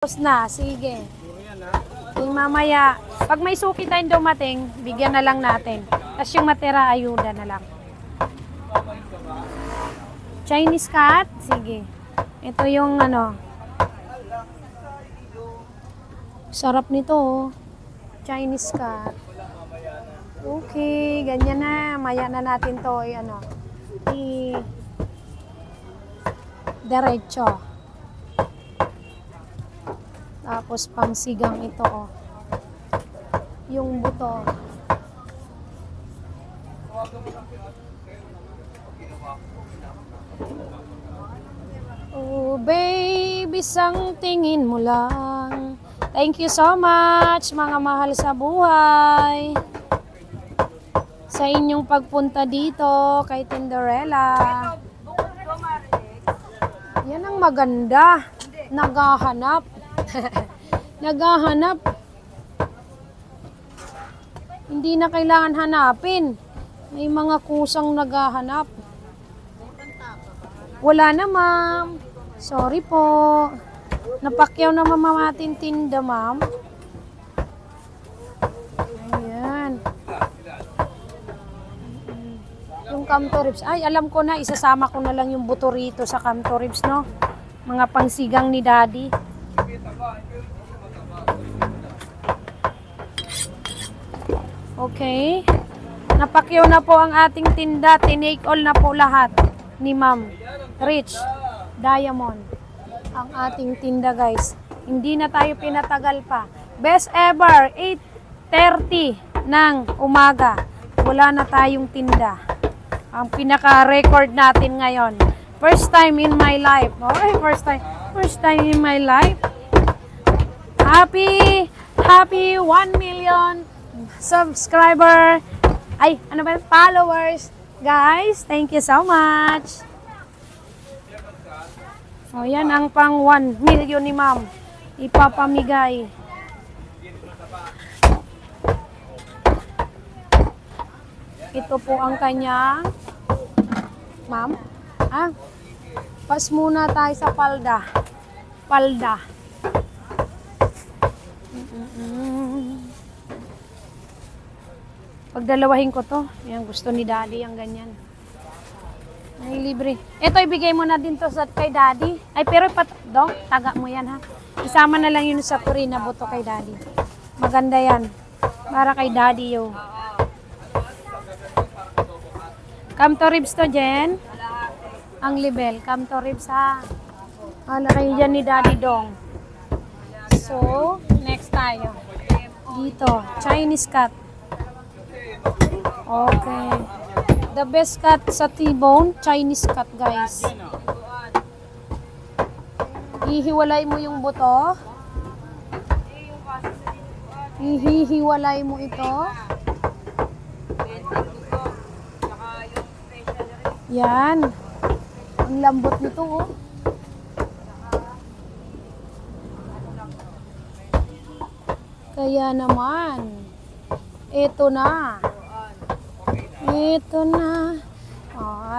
Tapos na, sige. Mamaya, pag may suki tayong dumating, bigyan na lang natin. Tapos yung matira, ayuda na lang. Chinese cat? Sige. Ito yung ano. Sarap nito, oh. Chinese cat. Okay, ganyan na. Maya na natin to, ano. Diretso. Tapos pangsigang ito, oh. Yung buto. Oh, baby, sang tingin mo lang. Thank you so much, mga mahal sa buhay. Sa inyong pagpunta dito kay Tinderella. Yan ang maganda. Naghahanap. Naghahanap. Hindi na kailangan hanapin. May mga kusang naghahanap. Wala na, ma'am. Sorry po. Napakyaw na mamating tinda, ma'am. Ayan. Yung camto ribs. Ay, alam ko na. Isasama ko na lang yung buto rito sa camto ribs, no? Mga pangsigang ni Daddy. Okay. Napakyaw na po ang ating tinda. Tinake all na po lahat ni Ma'am Rich Diamond. Ang ating tinda, guys. Hindi na tayo pinatagal pa. Best ever, 8:30 ng umaga. Wala na tayong tinda. Ang pinaka-record natin ngayon. First time in my life. Okay, first time in my life. Happy 1 million subscriber. Ay, ano ba? Followers. Guys, thank you so much. O, yan ang pang 1 million ni ma'am. Ipapamigay. Ito po ang kanyang ma'am. Pas muna tayo sa palda. Palda. Pagdalawahin ko to. Yan, gusto ni Daddy ang ganyan. Ay, libre. Ito, ibigay mo na din to sa kay Daddy. Ay, pero dong, taga mo yan, ha. Isama na lang yun sa puri na buto kay Daddy. Maganda yan. Para kay Daddy yun. Camto ribs to, Jen. Ang libel. Camto ribs, ha. Hala kayo dyan ni Daddy Dong. So, next tayo. Dito, Chinese cat. Okay. The best cut sa T-bone, Chinese cut, guys. Ihiwalay mo yung buto. Ihihiwalay mo ito. Yan. Ang lambot nito, oh. Kaya naman, ito na. Ito na.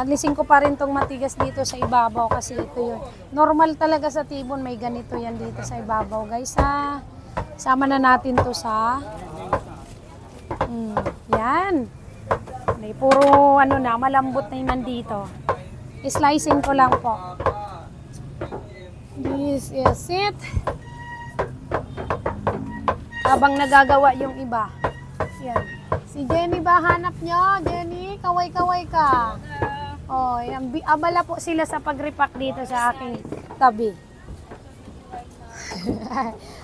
Alisin ko pa rin tong matigas dito sa ibabaw kasi ito yun. Normal talaga sa tibon, may ganito yan dito sa ibabaw, guys, ha. Sama na natin to sa yan. May puro ano na, malambot na yun nandito. Slicing ko lang po. This is it. Habang nagagawa yung iba. Yan. Si Jenny ba hanap nyo? Jenny, kaway-kaway ka. Oh, yan. Abala po sila sa pag-repack dito sa aking tabi.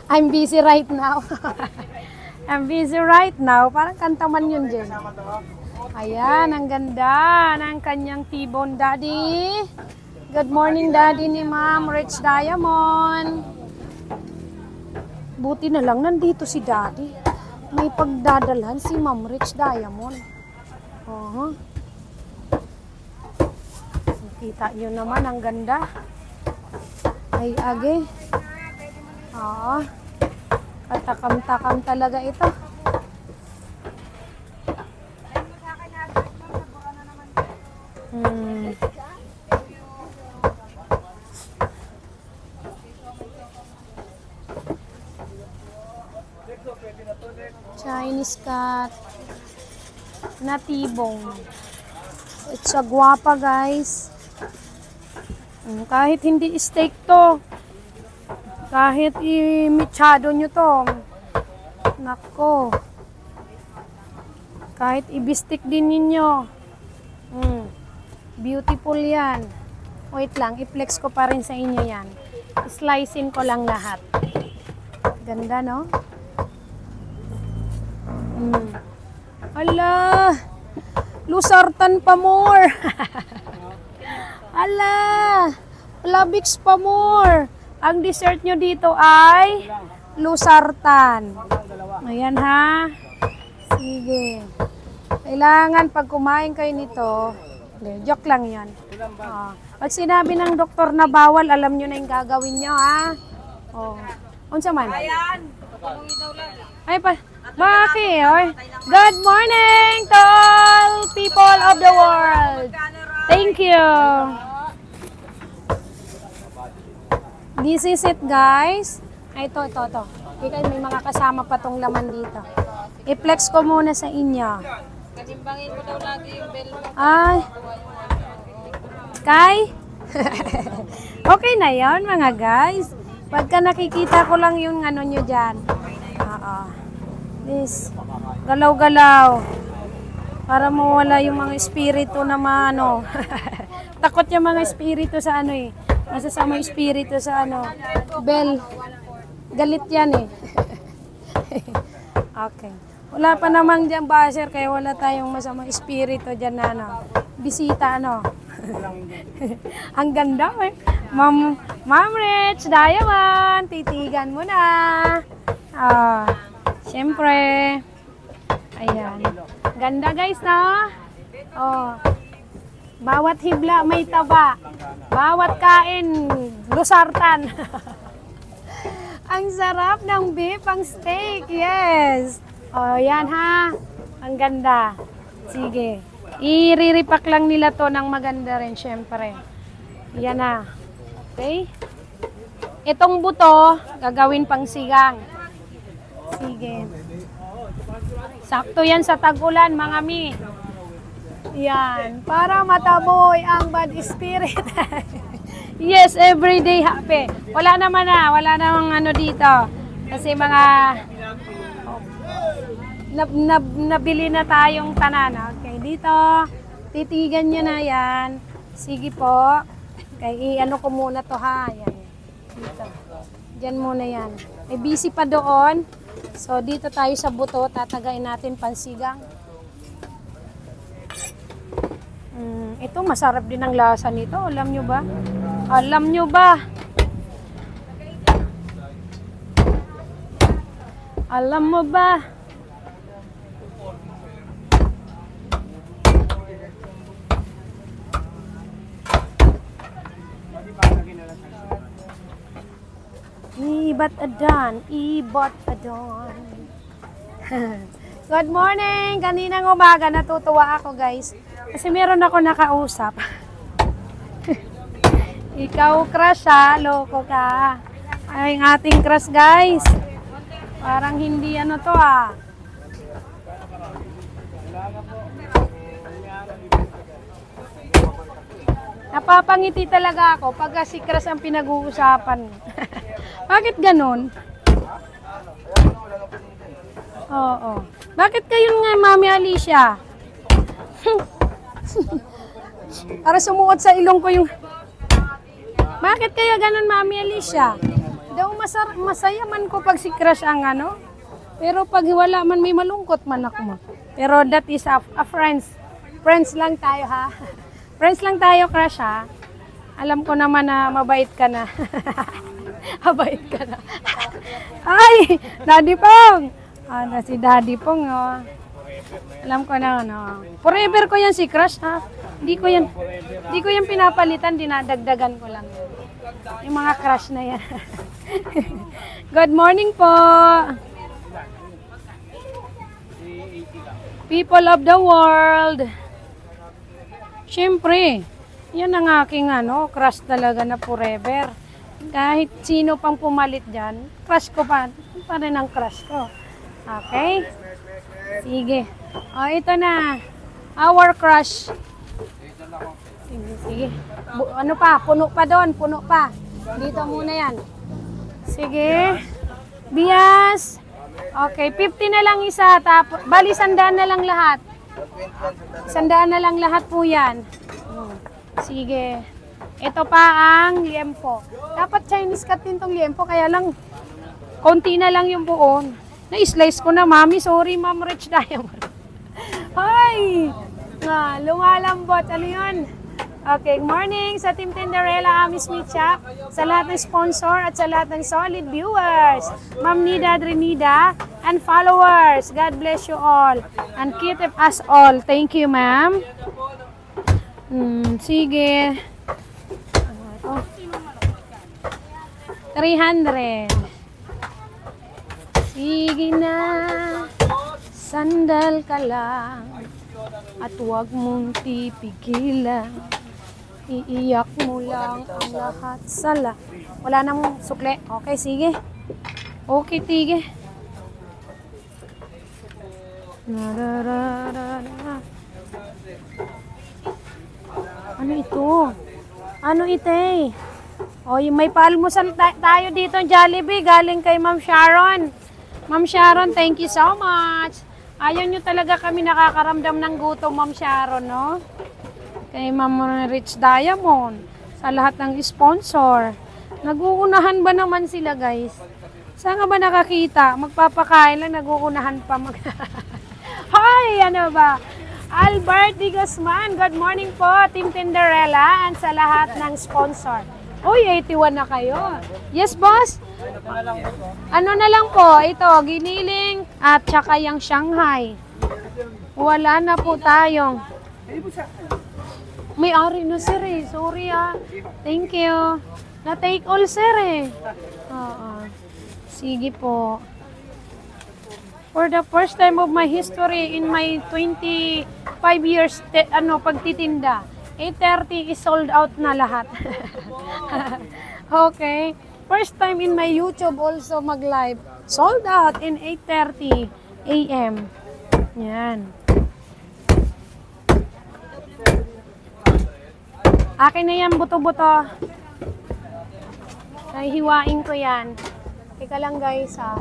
I'm busy right now. I'm busy right now. Parang kantaman yun, Jen. Ayan, ang ganda ng kanyang T-bone, Daddy. Good morning, Daddy ni Ma'am Rich Diamond. Buti na lang nandito si Daddy. May pagdadalhan si Ma'am Rich Diamond. Kita nyo naman, ang ganda. Ay, age. Katakam-takam talaga ito. Chinese cat na T-bone. It's a guwapa, guys. Kahit hindi steak to, kahit i-mechado nyo to, nako, kahit i-bistik din ninyo, beautiful yan. Wait lang, i-flex ko pa rin sa inyo yan. Slicein ko lang lahat. Ganda, no? Ala, lusartan pa more. Ala, labix pa more. Ang dessert nyo dito ay lusartan. Ayan ha. Sige. Kailangan pag kumain kayo nito, joke lang yan. Pag sinabi ng doktor na bawal, alam nyo na yung gagawin nyo ha. Unsa man? Ay pa. Bakit? Good morning to all people of the world. Thank you. This is it, guys. Ay, ito. Kaya may mga kasama pa tong laman dito. I-flex ko muna sa inyo. Katimbangin mo daw lagi yung bell mo. Ay. Sky? Okay na yon mga guys. Pagka nakikita ko lang yung ano nyo dyan. This. Galaw-galaw. Para mawala yung mga espiritu na maano. Takot yung mga espiritu sa ano eh. Masasama yung espiritu sa ano. Bell. Galit yan eh. Okay. Wala pa namang dyan basher kaya wala tayong masamang espiritu dyan na ano. Bisita ano. Ang ganda eh. Ma'am Rich, Diamond, titigan mo na. Siyempre. Ayan. Ganda guys na. Bawat hibla may taba. Bawat kain, lusartan. Ang sarap ng beef, ang steak. Yes. Yan ha. Ang ganda. Sige. I-re-repack lang nila to ng maganda rin, syempre. Yan na. Okay? Itong buto, gagawin pang sigang. Sige. Sakto yan sa tag-ulan, mga mi. Yan. Para mataboy ang bad spirit. Yes, everyday happy. Wala naman na. Wala namang ano dito. Kasi mga nabili na tayong tanan. Okay, dito. Titigan nyo na yan. Sige po. Okay, ano ko muna to ha. Yan. Dito. Diyan muna yan. May busy pa doon. So, dito tayo sa buto. Tatagain natin pansigang. Ito, masarap din ang lasa nito. Alam nyo ba? Alam nyo ba? Alam mo ba? Ibat adan. Good morning! Kaninang umaga natutuwa ako guys. Kasi meron ako nakausap. Ikaw crush ha, loko ka. Ay, ang ating crush guys. Parang hindi ano to ah. Napapangiti talaga ako pag si crush ang pinag-uusapan. Bakit ganun? Oo. Bakit kayo nga, Mami Alicia? Para sumuot sa ilong ko yung... Bakit kaya ganun, Mami Alicia? Daw masaya man ko pag si crush ang ano. Pero pag wala man, may malungkot man ako mo. Pero that is a friends. Friends lang tayo ha. Friends lang tayo, crush ha. Alam ko naman na mabait ka na. Mabait ka na. Ay! Daddy Pong! Ano si Daddy Pong, oh. Alam ko na, ano. Forever ko yan si crush, ha. Hindi ko yan pinapalitan, dinadagdagan ko lang. Yung mga crush na yan. Good morning po. People of the world. Siyempre, yan ang aking ano, crush talaga na forever. Kahit sino pang pumalit dyan, crush ko pa rin ang crush ko. Okay? Sige. O, ito na. Our crush. Sige, sige. Ano pa? Puno pa doon. Puno pa. Dito muna yan. Sige. Bias. Okay, 50 na lang isa. Tapos, bali, 100 na lang lahat. 100 na lang lahat po yan. Sige. Ito pa ang liempo. Dapat Chinese cut din tong liempo. Kaya lang, konti na lang yung buon. Na-slice ko na, mami. Sorry, Ma'am Rich Diamond. Hi! Lumalambot. Ano yun? Okay, good morning sa Team Tinderella, Miss Micha, sa lahat ng sponsor at sa lahat ng solid viewers, Ma'am Nida Drinida, and followers. God bless you all and keep us all. Thank you, ma'am. Sige. 300. Sige na, sandal ka lang at huwag mong tipigilan. Iiyak mo lang ang lahat sa Wala nang sukle. Okay, sige. Okay, tige. Ano ito? Ano ite? O, may paalmusal tayo dito, Jollibee, galing kay Ma'am Sharon. Ma'am Sharon, thank you so much. Ayaw nyo talaga kami nakakaramdam ng gutom, Ma'am Sharon, no? Kay Ma'am Rich Diamond, sa lahat ng sponsor. Naguunahan ba naman sila, guys? Saan nga ba nakakita? Magpapakain lang, naguunahan pa. Hi! Ano ba? Albert D. Guzman, good morning po, Team Tinderella, and sa lahat ng sponsor. Uy, 81 na kayo. Yes, boss? Ano na lang po? Ito, giniling at saka yung Shanghai. Wala na po tayong. May ari na, sir, eh. Sorry, ah. Thank you. Na-take all, sir, eh. Oo. Sige po. For the first time of my history in my 25 years pagtitinda, 8:30 is sold out na lahat. Okay. First time in my YouTube also mag-live. Sold out in 8:30 a.m. Yan. Akin na yan, buto-buto. Nahihiwain ko yan. Teka lang, guys, ha.